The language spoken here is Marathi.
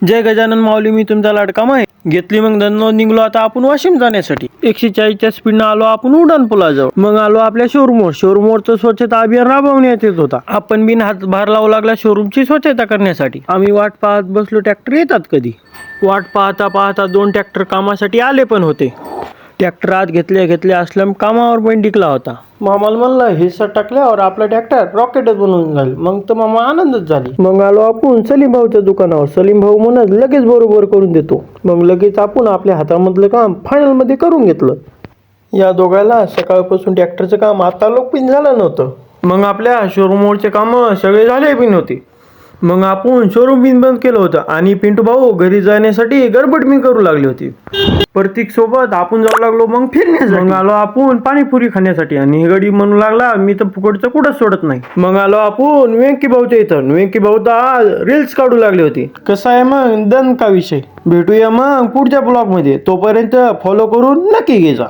जय गजानन माऊली, मी तुमचा लाडका माय. घेतली मग धन्नो, निघलो आता आपण वाशिम जाण्यासाठी. 140च्या स्पीडनं आलो आपण उड्डाण पुलाजवळ. मग आलो आपल्या शोरूमवरचं स्वच्छता अभियान राबवण्यात येत होता. आपण बिन हातभार लावू लागला शोरूमची स्वच्छता करण्यासाठी. आम्ही वाट पाहत बसलो ट्रॅक्टर येतात कधी. वाट पाहता पाहता 2 ट्रॅक्टर कामासाठी आले पण होते. ट्रॅक्टर आत घेतल्या असलम कामावर पण टिकला होता. मामाला म्हणलं हिस्सा टाकल्यावर आपला ट्रॅक्टर रॉकेटच बनवून जाईल. मग तर मामा आनंदच झाली. मग आलो आपण सलीम भाऊच्या दुकानावर. सलीम भाऊ म्हणत लगेच बरोबर करून देतो. मग लगेच आपण आपल्या हातामधलं काम फायनल मध्ये करून घेतलं. या दोघांना सकाळपासून ट्रॅक्टरचं काम आता लोकपिन झालं नव्हतं. मग आपल्या शोरूमवरचे काम सगळे झाले पण होते. मग आपण शोरूम बिन बंद केलं होतं आणि पिंटू भाऊ घरी जाण्यासाठी गडबड मी करू लागली होती. प्रतीक सोबत आपण जाऊ लागलो मग फिरण्यासाठी. मग आलो आपण पाणीपुरी खाण्यासाठी आणि गडी म्हणू लागला मी तर फुकटचं कुठंच सोडत नाही. मग आलो आपण वेंकी भाऊच्या इथं. वेंकी भाऊ तर रील्स काढू लागले होते. कसं आहे मग दन का विषय. भेटूया मग पुढच्या ब्लॉग मध्ये. तोपर्यंत फॉलो करून नक्की घे जा.